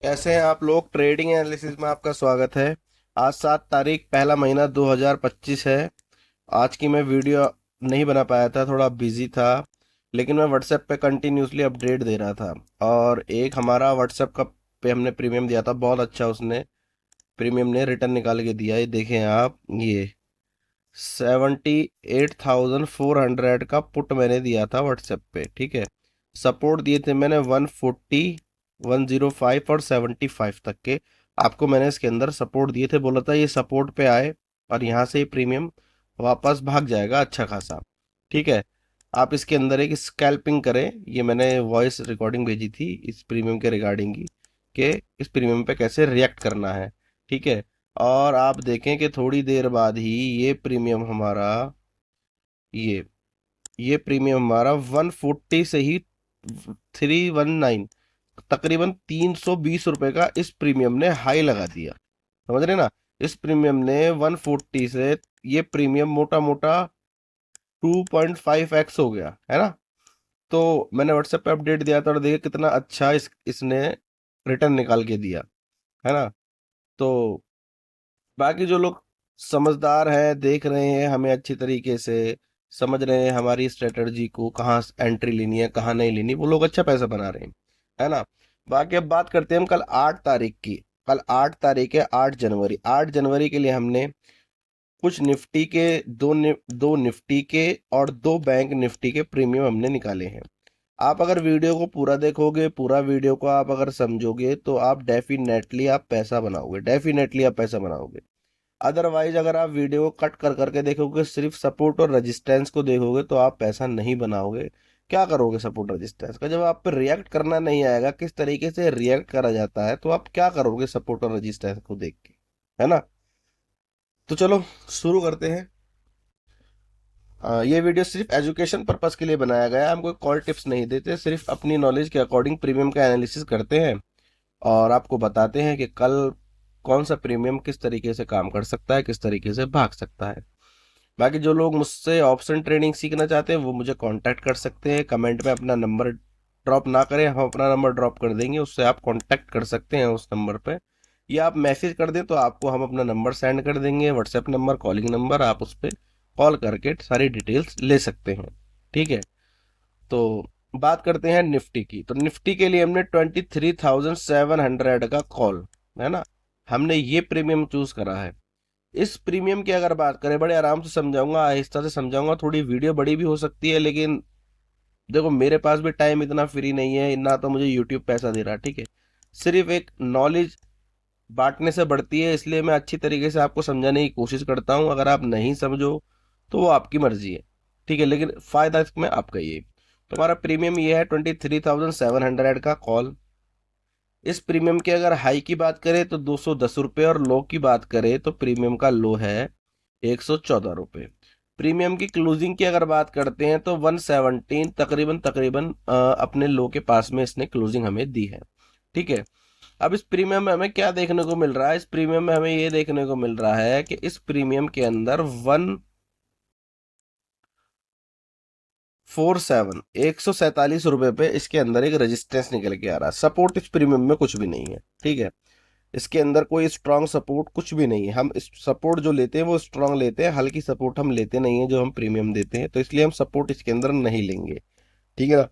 कैसे हैं आप लोग। ट्रेडिंग एनालिसिस में आपका स्वागत है। आज 7 तारीख पहला महीना 2025 है। आज की मैं वीडियो नहीं बना पाया था, थोड़ा बिजी था, लेकिन मैं व्हाट्सएप पे कंटिन्यूसली अपडेट दे रहा था। और एक हमारा व्हाट्सएप का पे हमने प्रीमियम दिया था, बहुत अच्छा उसने प्रीमियम ने रिटर्न निकाल के दिया है। देखें आप, ये 78,400 का पुट मैंने दिया था व्हाट्सएप पे, ठीक है। सपोर्ट दिए थे मैंने 140, 105 और 75 तक के। आपको मैंने इसके अंदर सपोर्ट दिए थे, बोला था ये सपोर्ट पे आए और यहाँ से ये प्रीमियम वापस भाग जाएगा अच्छा खासा, ठीक है। आप इसके अंदर एक स्कैल्पिंग करें, ये मैंने वॉइस रिकॉर्डिंग भेजी थी इस प्रीमियम के रिगार्डिंग की, कि इस प्रीमियम पे कैसे रिएक्ट करना है, ठीक है। और आप देखें कि थोड़ी देर बाद ही ये प्रीमियम हमारा, ये ये प्रीमियम हमारा 140 से ही 319, तकरीबन 320 रुपए का इस प्रीमियम ने हाई लगा दिया। समझ रहे ना। इस प्रीमियम ने 140 से ये प्रीमियम मोटा मोटा 2.5x हो गया है ना। तो मैंने व्हाट्सएप पे अपडेट दिया था और देखिए कितना अच्छा इसने रिटर्न निकाल के दिया, है ना। तो बाकी जो लोग समझदार हैं, देख रहे हैं हमें अच्छी तरीके से, समझ रहे हैं हमारी स्ट्रेटजी को, कहाँ एंट्री लेनी है कहाँ नहीं लेनी, वो लोग अच्छा पैसा बना रहे हैं, है ना। बाकी अब बात करते हैं हम कल 8 तारीख की। कल 8 तारीख है, 8 जनवरी। 8 जनवरी के लिए हमने कुछ निफ्टी के दो निफ्टी के और दो बैंक निफ्टी के प्रीमियम हमने निकाले हैं। आप अगर वीडियो को पूरा देखोगे, पूरा वीडियो को आप अगर समझोगे, तो आप डेफिनेटली आप पैसा बनाओगे, डेफिनेटली आप पैसा बनाओगे। अदरवाइज अगर आप वीडियो को कट कर करके देखोगे, सिर्फ सपोर्ट और रेजिस्टेंस को देखोगे, तो आप पैसा नहीं बनाओगे। क्या करोगे सपोर्ट रेजिस्टेंस का, जब आप पे रिएक्ट करना नहीं आएगा, किस तरीके से रिएक्ट करा जाता है, तो आप क्या करोगे सपोर्ट और रेजिस्टेंस को देख के, है ना। तो चलो शुरू करते हैं। ये वीडियो सिर्फ एजुकेशन पर्पस के लिए बनाया गया है, हम कोई कॉल टिप्स नहीं देते, सिर्फ अपनी नॉलेज के अकॉर्डिंग प्रीमियम का एनालिसिस करते हैं और आपको बताते हैं कि कल कौन सा प्रीमियम किस तरीके से काम कर सकता है, किस तरीके से भाग सकता है। बाकी जो लोग मुझसे ऑप्शन ट्रेडिंग सीखना चाहते हैं वो मुझे कांटेक्ट कर सकते हैं। कमेंट में अपना नंबर ड्रॉप ना करें, हम अपना नंबर ड्रॉप कर देंगे, उससे आप कांटेक्ट कर सकते हैं उस नंबर पे। या आप मैसेज कर दें तो आपको हम अपना नंबर सेंड कर देंगे, व्हाट्सएप नंबर, कॉलिंग नंबर, आप उस पर कॉल करके सारी डिटेल्स ले सकते हैं, ठीक है। तो बात करते हैं निफ्टी की। तो निफ्टी के लिए हमने 23,700 का कॉल, है ना, हमने ये प्रीमियम चूज करा है। इस प्रीमियम की अगर बात करें, बड़े आराम से समझाऊंगा, आहिस्ता से समझाऊंगा, थोड़ी वीडियो बड़ी भी हो सकती है, लेकिन देखो मेरे पास भी टाइम इतना फ्री नहीं है, ना तो मुझे यूट्यूब पैसा दे रहा, ठीक है। सिर्फ एक नॉलेज बांटने से बढ़ती है, इसलिए मैं अच्छी तरीके से आपको समझाने की कोशिश करता हूँ। अगर आप नहीं समझो तो वो आपकी मर्जी है, ठीक है, लेकिन फायदा इसमें आपका ही है। तो हमारा प्रीमियम ये है 23,700 का कॉल। इस प्रीमियम के अगर हाई की बात करें तो 210 रुपये, और लो की बात करें तो प्रीमियम का लो है 114 रुपये। प्रीमियम की क्लोजिंग की अगर बात करते हैं तो 117, तकरीबन तकरीबन अपने लो के पास में इसने क्लोजिंग हमें दी है, ठीक है। अब इस प्रीमियम में हमें क्या देखने को मिल रहा है, इस प्रीमियम में हमें ये देखने को मिल रहा है कि इस प्रीमियम के अंदर 147 पे इसके अंदर एक रेजिस्टेंस निकल के आ रहा है। सपोर्ट इस प्रीमियम में कुछ भी नहीं है, ठीक है। इसके अंदर कोई स्ट्रांग सपोर्ट कुछ भी नहीं है। हम इस सपोर्ट जो लेते हैं वो स्ट्रांग लेते हैं, हल्की सपोर्ट हम लेते नहीं है जो हम प्रीमियम देते हैं, तो इसलिए हम सपोर्ट इसके अंदर नहीं लेंगे, ठीक है ना,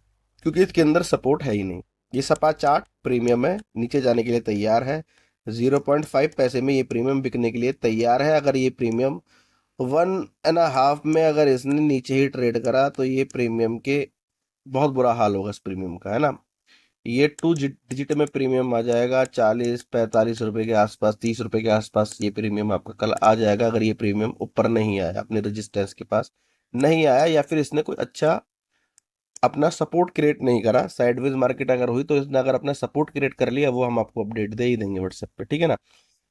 क्योंकि इसके अंदर सपोर्ट है ही नहीं। ये सपा चार्ट प्रीमियम है, नीचे जाने के लिए तैयार है। 0.5 पैसे में ये प्रीमियम बिकने के लिए तैयार है। अगर ये प्रीमियम 1.5 में अगर इसने नीचे ही ट्रेड करा तो ये प्रीमियम के बहुत बुरा हाल होगा इस प्रीमियम का, है ना। ये टू डिजिट में प्रीमियम आ जाएगा, 40-45 रुपए के आसपास, 30 रुपए के आसपास ये प्रीमियम आपका कल आ जाएगा, अगर ये प्रीमियम ऊपर नहीं आया, अपने रेजिस्टेंस के पास नहीं आया, या फिर इसने कोई अच्छा अपना सपोर्ट क्रिएट नहीं करा। साइडवेज मार्केट अगर हुई तो इसने अगर अपना सपोर्ट क्रिएट कर लिया, वो हम आपको अपडेट दे ही देंगे व्हाट्सएप पे, ठीक है ना।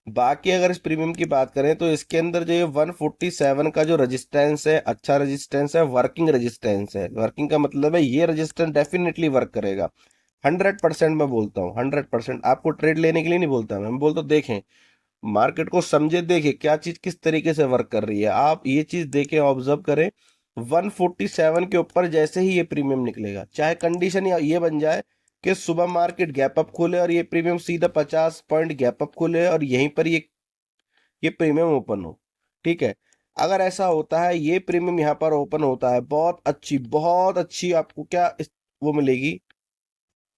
बाकी अगर इस प्रीमियम की बात करें तो इसके अंदर जो ये 147 का जो रेजिस्टेंस है, अच्छा रेजिस्टेंस है, वर्किंग रेजिस्टेंस है। वर्किंग का मतलब है ये रेजिस्टेंस डेफिनेटली वर्क करेगा। 100% मैं बोलता हूँ, 100%। आपको ट्रेड लेने के लिए नहीं बोलता मैं बोलता हूँ देखें मार्केट को, समझे, देखें क्या चीज किस तरीके से वर्क कर रही है, आप ये चीज देखें, ऑब्जर्व करें। 147 के ऊपर जैसे ही ये प्रीमियम निकलेगा, चाहे कंडीशन या ये बन जाए कि सुबह मार्केट गैप अप खोले और ये प्रीमियम सीधा 50 पॉइंट गैप अप खोले और यहीं पर ये प्रीमियम ओपन हो। ठीक है, अगर ऐसा होता है, ये प्रीमियम यहाँ पर ओपन होता है, बहुत अच्छी आपको क्या वो मिलेगी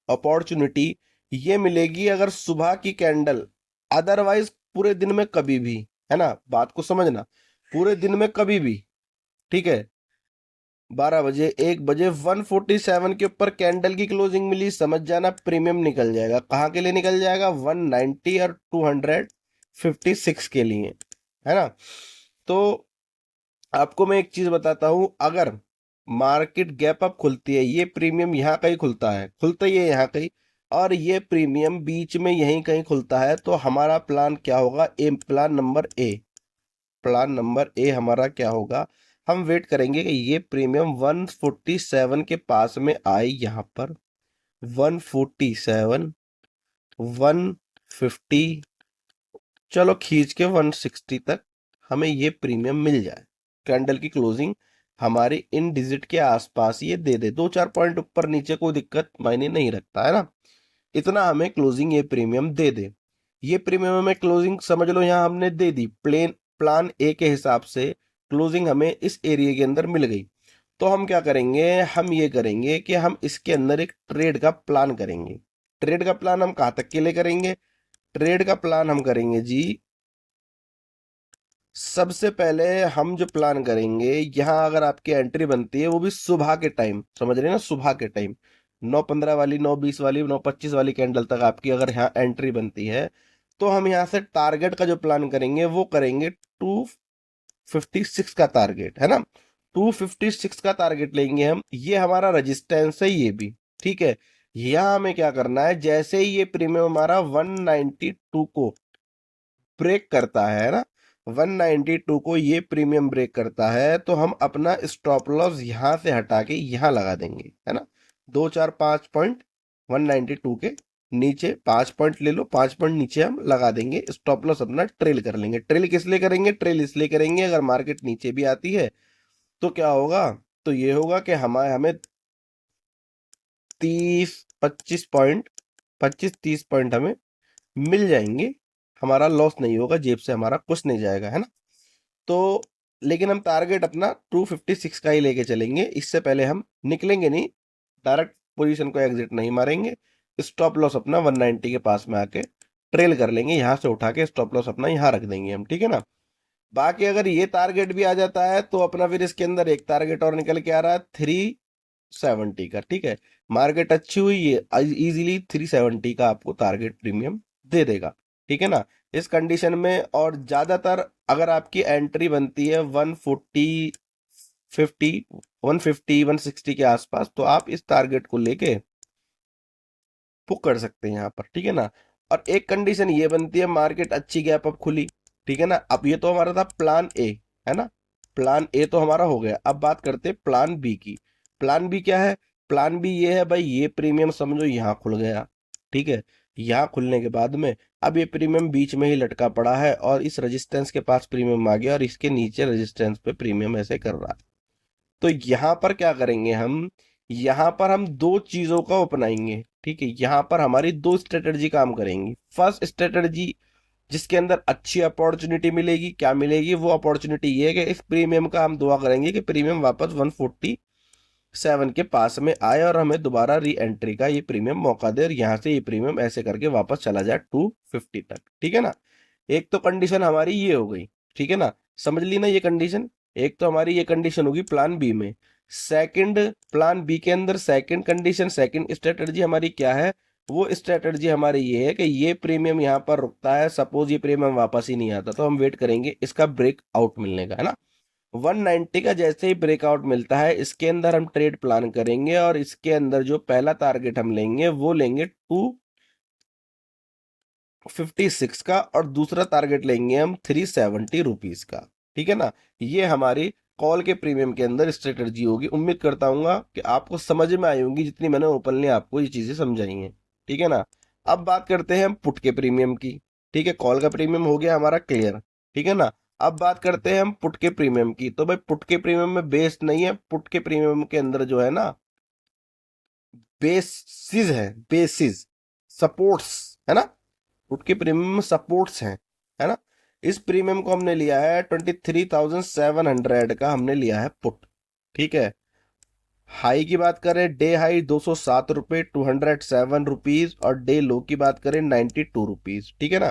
अपॉर्चुनिटी, ये मिलेगी अगर सुबह की कैंडल, अदरवाइज पूरे दिन में कभी भी, है ना, बात को समझना, पूरे दिन में कभी भी, ठीक है, 12 बजे 1 बजे 147 के ऊपर कैंडल की क्लोजिंग मिली, समझ जाना प्रीमियम निकल जाएगा। कहाँ के लिए निकल जाएगा? 190 और 256 के लिए, है ना। तो आपको मैं एक चीज बताता हूं, अगर मार्केट गैप अप खुलती है, ये प्रीमियम यहाँ कहीं खुलता है, खुलता ही है यहाँ कहीं, और ये प्रीमियम बीच में यहीं कहीं खुलता है, तो हमारा प्लान क्या होगा? प्लान नंबर ए हमारा क्या होगा? हम वेट करेंगे कि ये प्रीमियम 147 के पास में आए, यहाँ पर 147, 150, चलो खींच के 160 तक हमें ये प्रीमियम मिल जाए, कैंडल की क्लोजिंग हमारी इन डिजिट के आसपास ये दे दे, 2-4 पॉइंट ऊपर नीचे कोई दिक्कत मायने नहीं रखता, है ना। इतना हमें क्लोजिंग ये प्रीमियम दे दे, ये प्रीमियम हमें क्लोजिंग समझ लो यहाँ हमने दे दी, प्लान ए के हिसाब से क्लोजिंग हमें इस एरिया के अंदर मिल गई। तो हम क्या करेंगे? हम ये करेंगे कि हम इसके अंदर एक ट्रेड का प्लान करेंगे। ट्रेड का प्लान हम कहाँ तक के लिए करेंगे? ट्रेड का प्लान हम करेंगे जी, सबसे पहले हम जो प्लान करेंगे, यहाँ अगर आपकी एंट्री बनती है वो भी सुबह के टाइम, समझ रहे हैं ना, सुबह के टाइम 9:15 वाली, 9:20 वाली, 9:25 वाली कैंडल तक आपकी अगर यहाँ एंट्री बनती है, तो हम यहाँ से टारगेट का जो प्लान करेंगे वो करेंगे 256 का टारगेट, है ना। 256 का टारगेट लेंगे हम, ये हमारा रजिस्टेंस है ये भी, ठीक है। यहाँ हमें क्या करना है, जैसे ही ये प्रीमियम हमारा 192 को ब्रेक करता है ना, 192 को ये प्रीमियम ब्रेक करता है, तो हम अपना स्टॉप लॉस यहां से हटा के यहां लगा देंगे, है ना। 2-4-5 पॉइंट 192 के नीचे 5 पॉइंट ले लो, 5 पॉइंट नीचे हम लगा देंगे, स्टॉप लॉस अपना ट्रेल कर लेंगे। ट्रेल किस लिए करेंगे? ट्रेल इसलिए करेंगे अगर मार्केट नीचे भी आती है तो क्या होगा, तो ये होगा कि हमें हमें 30-25 पॉइंट, 25-30 पॉइंट हमें मिल जाएंगे, हमारा लॉस नहीं होगा, जेब से हमारा कुछ नहीं जाएगा, है ना। तो लेकिन हम टारगेट अपना 256 का ही लेके चलेंगे, इससे पहले हम निकलेंगे नहीं, डायरेक्ट पोजीशन को एग्जिट नहीं मारेंगे, स्टॉप लॉस अपना 190 के पास में आके ट्रेल कर लेंगे, यहां से उठा के स्टॉप लॉस अपना यहां रख देंगे हम, ठीक है ना। बाकी अगर ये टारगेट भी आ जाता है तो अपना फिर इसके अंदर एक टारगेट और निकल के आ रहा है 370 का, ठीक है। मार्केट अच्छी हुई है, इजीली 370 का आपको टारगेट प्रीमियम दे देगा, ठीक है ना। इस कंडीशन में, और ज्यादातर अगर आपकी एंट्री बनती है 140, 50, 150, 160 के आसपास, तो आप इस टारगेट को लेके बुक कर सकते हैं यहाँ पर, ठीक है ना। और एक कंडीशन ये बनती है, मार्केट अच्छी गैप अप खुली, ठीक है ना। अब ये तो हमारा था प्लान ए, है ना, प्लान ए तो हमारा हो गया। अब बात करते हैं प्लान बी की। प्लान बी क्या है? प्लान बी ये है भाई, ये प्रीमियम समझो यहाँ खुल गया, ठीक है। यहाँ खुलने के बाद में अब ये प्रीमियम बीच में ही लटका पड़ा है और इस रेजिस्टेंस के पास प्रीमियम आ गया और इसके नीचे रेजिस्टेंस पे प्रीमियम ऐसे कर रहा है। तो यहाँ पर क्या करेंगे हम? यहाँ पर हम दो चीजों का अपनाएंगे, ठीक है। यहाँ पर हमारी दो स्ट्रेटजी काम करेंगी। फर्स्ट स्ट्रेटजी जिसके अंदर अच्छी अपॉर्चुनिटी मिलेगी, क्या मिलेगी? वो अपॉर्चुनिटी ये है कि इस प्रीमियम का हम दुआ करेंगे कि प्रीमियम वापस 147 के पास में आए और हमें दोबारा री एंट्री का ये प्रीमियम मौका दे, और यहाँ से ये प्रीमियम ऐसे करके वापस चला जाए 250 तक, ठीक है ना। एक तो कंडीशन हमारी ये हो गई, ठीक है ना, समझ ली ना ये कंडीशन। एक तो हमारी ये कंडीशन होगी प्लान बी में। सेकंड, प्लान बी के अंदर सेकंड कंडीशन, सेकंड स्ट्रेटजी हमारी क्या है? वो स्ट्रेटजी हमारी ये है कि ये प्रीमियम यहाँ पर रुकता है, सपोज ये प्रीमियम वापस ही नहीं आता, तो हम वेट करेंगे इसका ब्रेक आउट मिलने का, है ना। 190 का जैसे ही ब्रेकआउट मिलता है, इसके अंदर हम ट्रेड प्लान करेंगे और इसके अंदर जो पहला टारगेट हम लेंगे वो लेंगे 256 का, और दूसरा टारगेट लेंगे हम 370 रुपीज का, ठीक है ना। ये हमारी कॉल के प्रीमियम के अंदर स्ट्रेटजी होगी। उम्मीद करता हूँ कि आपको समझ में आई होंगी जितनी मैंने ओपनली आपको ये चीजें समझाई हैं, ठीक है ना। अब बात करते हैं हम पुट के प्रीमियम की, ठीक है। कॉल का प्रीमियम हो गया हमारा क्लियर, ठीक है ना। अब बात करते हैं हम पुट के प्रीमियम की। तो भाई पुट के प्रीमियम में बेस नहीं है, पुट के प्रीमियम के अंदर जो है ना, बेसिस है, बेसिस, सपोर्ट्स है ना, पुट के प्रीमियम में सपोर्ट्स हैं, है ना। इस प्रीमियम को हमने लिया है 23,700 का, हमने लिया है पुट। ठीक है। हाई की बात करें, डे हाई 207 रुपये, 207 रुपीज, और डे लो की बात करें 92 रुपीज। ठीक है ना।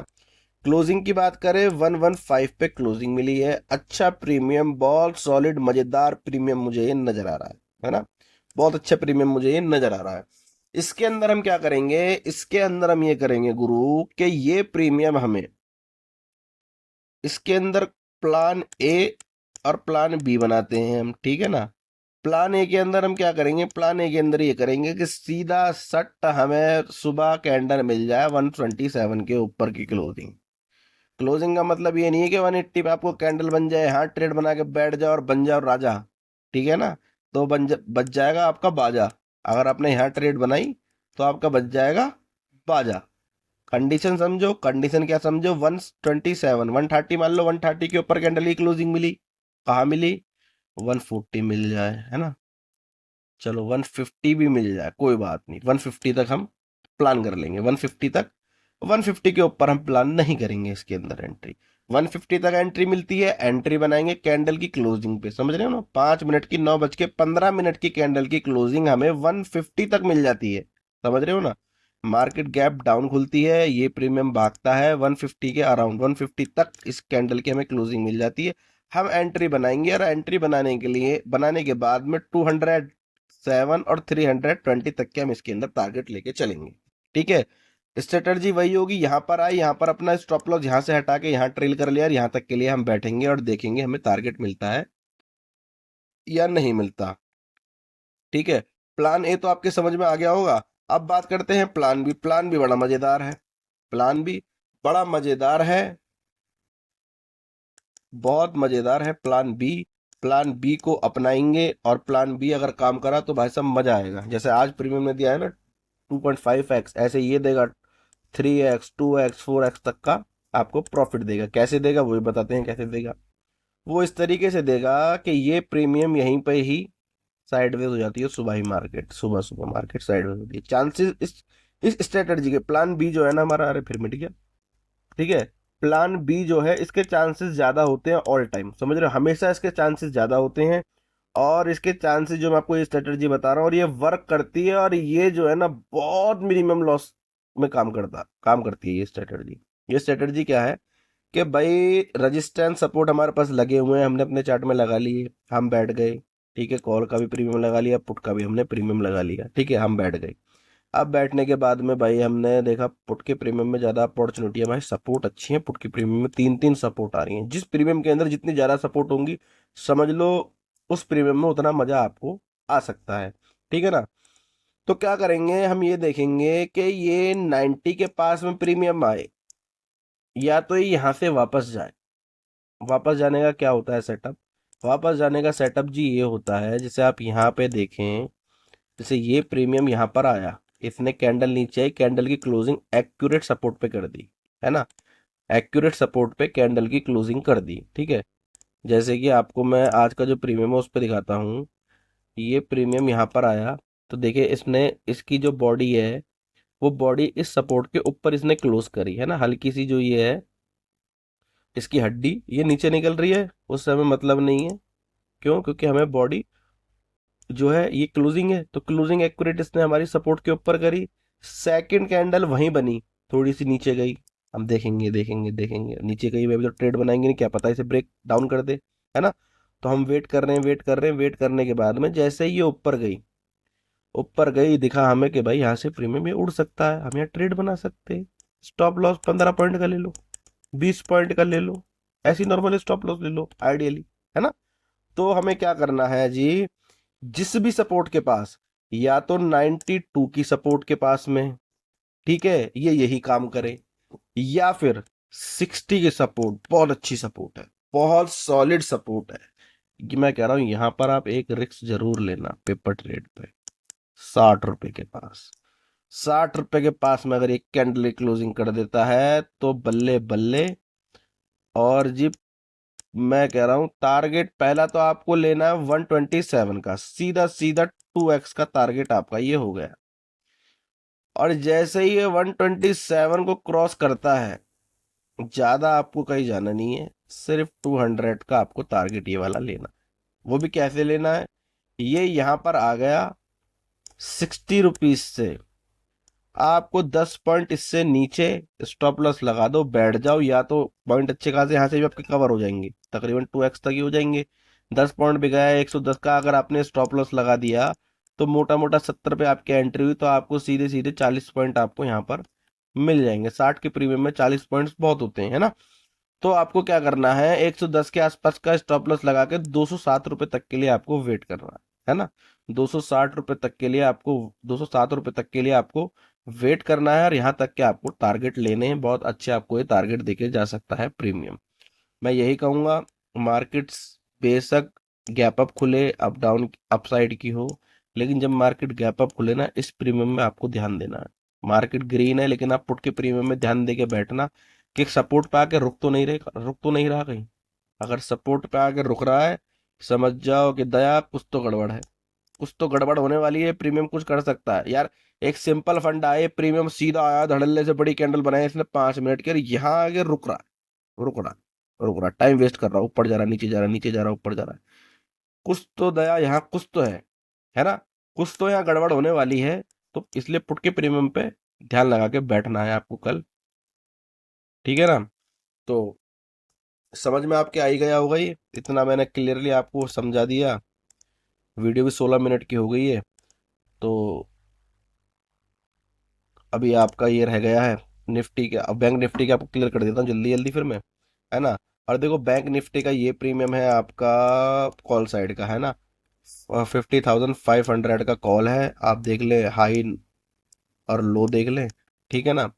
क्लोजिंग की बात करें 115 पे क्लोजिंग मिली है। अच्छा प्रीमियम, बहुत सॉलिड मजेदार प्रीमियम मुझे ये नजर आ रहा है ना। बहुत अच्छा प्रीमियम मुझे ये नजर आ रहा है। इसके अंदर हम क्या करेंगे, इसके अंदर हम ये करेंगे गुरु, कि ये प्रीमियम हमें इसके अंदर प्लान ए और प्लान बी बनाते हैं हम। ठीक है ना। प्लान ए के अंदर हम क्या करेंगे, प्लान ए के अंदर ये करेंगे कि सीधा सट हमें सुबह कैंडल मिल जाए 127 के ऊपर की क्लोजिंग। क्लोजिंग का मतलब ये नहीं है कि 180 पे आपको कैंडल बन जाए, हाँ ट्रेड बना के बैठ जाओ और बन जाओ राजा। ठीक है ना। तो बच जाएगा आपका बाजा। अगर आपने यहाँ ट्रेड बनाई तो आपका बच जाएगा बाजा। कंडीशन समझो, कंडीशन क्या समझो, 127, 130 मान लो, 130 के ऊपर कैंडल की क्लोजिंग मिली, कहाँ मिली, 140 मिल जाए, है ना। चलो 150 भी मिल जाए कोई बात नहीं, 150 तक हम प्लान कर लेंगे, 150 तक। 150 के ऊपर हम प्लान नहीं करेंगे इसके अंदर एंट्री। 150 तक एंट्री मिलती है, एंट्री बनाएंगे कैंडल की क्लोजिंग पे, समझ रहे हो ना। 5 मिनट की, 9:15 की कैंडल की क्लोजिंग हमें 150 तक मिल जाती है, समझ रहे हो ना। मार्केट गैप डाउन खुलती है, ये प्रीमियम भागता है 150 के अराउंड, 150 तक इस कैंडल की हमें क्लोजिंग मिल जाती है। हम एंट्री बनाएंगे, और एंट्री बनाने के बाद में 207 और 320 तक के हम इसके अंदर टारगेट लेके चलेंगे। ठीक है। स्ट्रेटजी वही होगी, यहाँ पर आए, यहाँ पर अपना स्टॉप लॉस यहाँ से हटा के यहाँ ट्रेल कर लिया, और यहाँ तक के लिए हम बैठेंगे और देखेंगे हमें टारगेट मिलता है या नहीं मिलता। ठीक है। प्लान ए तो आपके समझ में आ गया होगा। अब बात करते हैं प्लान बी। प्लान भी बड़ा मजेदार है, प्लान बी बड़ा मजेदार है, बहुत मजेदार है प्लान बी। प्लान बी को अपनाएंगे, और प्लान बी अगर काम करा तो भाई साहब मजा आएगा। जैसे आज प्रीमियम ने दिया है ना 2.5x, ऐसे ये देगा 3x, 2x, 4x तक का आपको प्रॉफिट देगा। कैसे देगा वो भी बताते हैं कैसे देगा। वो इस तरीके से देगा कि ये प्रीमियम यहीं पे ही साइडवेज हो जाती है, सुबह ही मार्केट, सुबह सुबह मार्केट साइडवेज होती है। चांसेस इस स्ट्रेटजी के, प्लान बी जो है ना हमारा, अरे फिर मिट गया। ठीक है। प्लान बी जो है इसके चांसेस ज्यादा होते हैं ऑल टाइम, समझ रहे हो, हमेशा इसके चांसेस ज्यादा होते हैं। और इसके चांसेस जो मैं आपको ये स्ट्रेटजी बता रहा हूँ, और ये वर्क करती है, और ये जो है ना बहुत मिनिमम लॉस में काम करती है ये स्ट्रेटजी। ये स्ट्रेटजी क्या है कि भाई रजिस्टेंस सपोर्ट हमारे पास लगे हुए हैं, हमने अपने चार्ट में लगा लिए, हम बैठ गए। ठीक है। कॉल का भी प्रीमियम लगा लिया, पुट का भी हमने प्रीमियम लगा लिया। ठीक है। हम बैठ गए। अब बैठने के बाद में भाई हमने देखा पुट के प्रीमियम में ज़्यादा अपॉर्चुनिटी है भाई, सपोर्ट अच्छी है, पुट की प्रीमियम में 3-3 सपोर्ट आ रही हैं। जिस प्रीमियम के अंदर जितनी ज़्यादा सपोर्ट होंगी, समझ लो उस प्रीमियम में उतना मज़ा आपको आ सकता है। ठीक है ना। तो क्या करेंगे, हम ये देखेंगे कि ये 90 के पास में प्रीमियम आए, या तो ये यहाँ से वापस जाए। वापस जाने का क्या होता है सेटअप, वापस जाने का सेटअप जी ये होता है, जैसे आप यहाँ पे देखें, जैसे ये प्रीमियम यहाँ पर आया, इसने कैंडल नीचे आई, कैंडल की क्लोजिंग एक्यूरेट सपोर्ट पे कर दी, है ना। एक्यूरेट सपोर्ट पे कैंडल की क्लोजिंग कर दी। ठीक है। जैसे कि आपको मैं आज का जो प्रीमियम है उस पर दिखाता हूँ। ये प्रीमियम यहाँ पर आया, तो देखिए इसने, इसकी जो बॉडी है वो बॉडी इस सपोर्ट के ऊपर इसने क्लोज करी, है ना। हल्की सी जो ये है इसकी हड्डी ये नीचे निकल रही है, उससे हमें मतलब नहीं है। क्यों, क्योंकि हमें बॉडी जो है ये क्लोजिंग है, तो क्लोजिंग एक्यूरेट इसने हमारी सपोर्ट के ऊपर करी। सेकंड कैंडल वहीं बनी, थोड़ी सी नीचे गई, हम देखेंगे देखेंगे देखेंगे नीचे गई, वे भी तो ट्रेड बनाएंगे नहीं, क्या पता इसे ब्रेक डाउन कर दे, है ना। तो हम वेट कर रहे हैं, वेट कर रहे हैं, वेट करने के बाद में जैसे ही ये ऊपर गई, ऊपर गई, दिखा हमें कि भाई यहाँ से प्रीमियम ये उड़ सकता है, हम यहाँ ट्रेड बना सकते हैं। स्टॉप लॉस 15 पॉइंट का ले लो, 20 पॉइंट का ले लो, ऐसी नॉर्मल स्टॉप लॉस ले लो आइडियली, है ना। तो हमें क्या करना है जी, जिस भी सपोर्ट के पास, या तो 92 की सपोर्ट के पास में, ठीक है, ये यही काम करे, या फिर 60 की सपोर्ट, बहुत अच्छी सपोर्ट है, बहुत सॉलिड सपोर्ट है, कि मैं कह रहा हूं यहां पर आप एक रिस्क जरूर लेना पेपर ट्रेड पे। 60 रुपए के पास, 60 रुपए के पास में अगर एक कैंडल क्लोजिंग कर देता है तो बल्ले बल्ले। और जी मैं कह रहा हूं टारगेट पहला तो आपको लेना है 127 का, सीधा सीधा 2x का टारगेट आपका ये हो गया। और जैसे ही ये 127 को क्रॉस करता है, ज़्यादा आपको कहीं जाना नहीं है, सिर्फ 200 का आपको टारगेट ये वाला लेना। वो भी कैसे लेना है, ये यहाँ पर आ गया 60 रुपीज से, आपको 10 पॉइंट इससे नीचे स्टॉप लॉस लगा दो, बैठ जाओ, या तो पॉइंट अच्छे खासे यहाँ से भी आपके कवर हो जाएंगे, तकरीबन 2x तक ही हो जाएंगे। 10 पॉइंट भी गया है 110 का, अगर आपने स्टॉप लॉस लगा दिया तो मोटा मोटा 70 पे आपकी एंट्री हुई, तो आपको सीधे सीधे 40 पॉइंट आपको यहाँ पर मिल जाएंगे। 60 के प्रीमियम में 40 पॉइंट्स बहुत होते हैं, है ना। तो आपको क्या करना है, 110 के आसपास का स्टॉप लॉस लगा के 207 रुपए तक के लिए आपको वेट करना है ना। 260 रुपए तक के लिए आपको, 207 रुपए तक के लिए आपको वेट करना है, और यहाँ तक के आपको टारगेट लेने हैं। बहुत अच्छे आपको ये टारगेट देके जा सकता है प्रीमियम। मैं यही कहूंगा, मार्केट्स बेशक गैप अप खुले, अप डाउन अप साइड की हो, लेकिन जब मार्केट गैप अप खुले ना, इस प्रीमियम में आपको ध्यान देना है। मार्केट ग्रीन है, लेकिन आप पुट के प्रीमियम में ध्यान देके बैठना कि सपोर्ट पे आके रुक तो नहीं रहा कहीं। अगर सपोर्ट पे आके रुक रहा है, समझ जाओ कि दया कुछ तो गड़बड़ है, कुछ तो गड़बड़ होने वाली है। प्रीमियम कुछ कर सकता है यार। एक सिंपल फंड आए, प्रीमियम सीधा आया, धड़ल्ले से बड़ी कैंडल बनाई इसने 5 मिनट के, यहाँ आगे रुक रहा है, रुक रहा है, रुक रहा है, टाइम वेस्ट कर रहा है, ऊपर जा रहा है, नीचे जा रहा है, नीचे जा रहा है, ऊपर जा रहा है। कुछ तो दया यहाँ, कुछ तो है ना, कुछ तो यहाँ गड़बड़ होने वाली है। तो इसलिए पुट के प्रीमियम पे ध्यान लगा के बैठना है आपको कल, ठीक है ना। तो समझ में आपके आ ही गया होगा, ये इतना मैंने क्लियरली आपको समझा दिया। वीडियो भी 16 मिनट की हो गई है। तो अभी आपका ये रह गया है निफ्टी के, अब बैंक निफ्टी के आपको क्लियर कर देता हूँ जल्दी जल्दी फिर मैं, है ना। और देखो, बैंक निफ्टी का ये प्रीमियम है आपका कॉल साइड का, है ना। 50,500 का कॉल है, आप देख ले हाई और लो देख लें, ठीक है ना।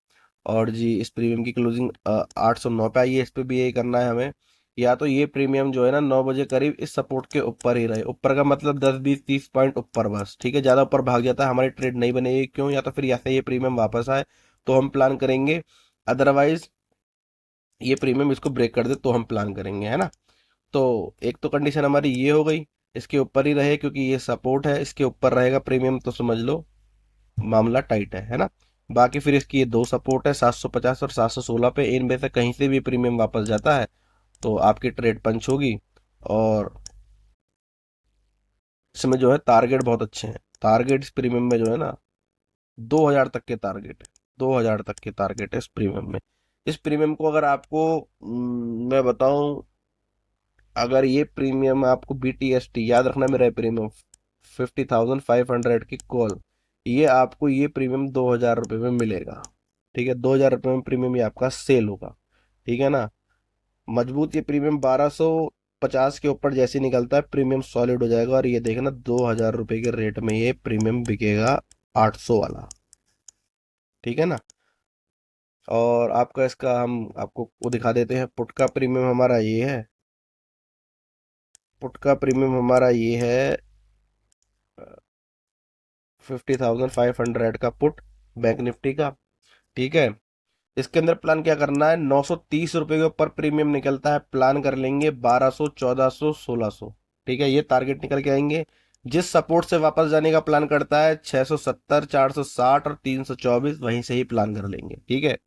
और जी इस प्रीमियम की क्लोजिंग 809 पे आई है, इस पे भी यही करना है हमें। या तो ये प्रीमियम जो है ना 9 बजे करीब इस सपोर्ट के ऊपर ही रहे, ऊपर का मतलब 10 20 30 पॉइंट ऊपर बस, ठीक है। ज़्यादा ऊपर भाग जाता है हमारी ट्रेड नहीं बनेगी, क्यों, या तो फिर यहाँ से ये प्रीमियम वापस आए तो हम प्लान करेंगे, अदरवाइज ये प्रीमियम इसको ब्रेक कर दे तो हम प्लान करेंगे, है ना। तो एक तो कंडीशन हमारी ये हो गई, इसके ऊपर ही रहे क्योंकि ये सपोर्ट है, इसके ऊपर रहेगा प्रीमियम तो समझ लो मामला टाइट है ना। बाकी फिर इसकी ये दो सपोर्ट है 750 और 716 पे, इनमें से कहीं से भी प्रीमियम वापस जाता है तो आपकी ट्रेड पंच होगी। और इसमें जो है टारगेट बहुत अच्छे हैं, टारगेट इस प्रीमियम में जो है ना 2000 तक के टारगेट है, 2000 तक के टारगेट है इस प्रीमियम में। इस प्रीमियम को अगर आपको मैं बताऊं, अगर ये प्रीमियम आपको BTST याद रखना, मेरा प्रीमियम 50,500 की कॉल, ये आपको ये प्रीमियम 2000 रुपये में मिलेगा, ठीक है। 2000 रुपये में प्रीमियम ये आपका सेल होगा, ठीक है ना। मजबूत ये प्रीमियम 1250 के ऊपर जैसे ही निकलता है प्रीमियम सॉलिड हो जाएगा, और ये देखना 2000 रुपये के रेट में ये प्रीमियम बिकेगा 800 वाला, ठीक है ना। और आपका इसका हम आपको वो दिखा देते हैं, पुट का प्रीमियम हमारा ये है, पुट का प्रीमियम हमारा ये है 50,500 का पुट बैंक निफ्टी का, ठीक है। इसके अंदर प्लान क्या करना है, 930 रुपये के ऊपर प्रीमियम निकलता है, प्लान कर लेंगे 1200 1400 1600, ठीक है। ये टारगेट निकल के आएंगे। जिस सपोर्ट से वापस जाने का प्लान करता है 670 460 और 324, वहीं से ही प्लान कर लेंगे, ठीक है।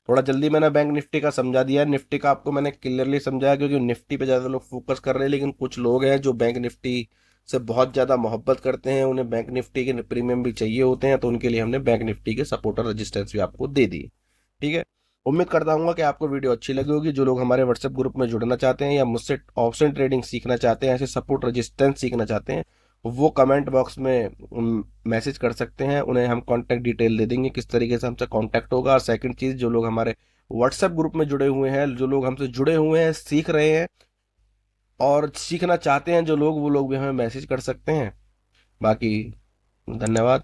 थोड़ा जल्दी मैंने बैंक निफ्टी का समझा दिया, निफ्टी का आपको मैंने क्लियरली समझाया, क्योंकि निफ्टी पे ज़्यादा लोग फोकस कर रहे हैं, लेकिन कुछ लोग हैं जो बैंक निफ्टी से बहुत ज़्यादा मोहब्बत करते हैं, उन्हें बैंक निफ्टी के प्रीमियम भी चाहिए होते हैं, तो उनके लिए हमने बैंक निफ्टी के सपोर्ट और रजिस्टेंस भी आपको दे दिए, ठीक है। उम्मीद करता हूँ कि आपको वीडियो अच्छी लगी होगी। जो लोग हमारे व्हाट्सएप ग्रुप में जुड़ना चाहते हैं या मुझसे ऑप्शन ट्रेडिंग सीखना चाहते हैं, ऐसे सपोर्ट रजिस्टेंस सीखना चाहते हैं, वो कमेंट बॉक्स में मैसेज कर सकते हैं, उन्हें हम कांटेक्ट डिटेल दे देंगे किस तरीके से हमसे कांटेक्ट होगा। और सेकंड चीज़, जो लोग हमारे व्हाट्सएप ग्रुप में जुड़े हुए हैं, जो लोग हमसे जुड़े हुए हैं, सीख रहे हैं और सीखना चाहते हैं जो लोग, वो लोग भी हमें मैसेज कर सकते हैं। बाकी धन्यवाद।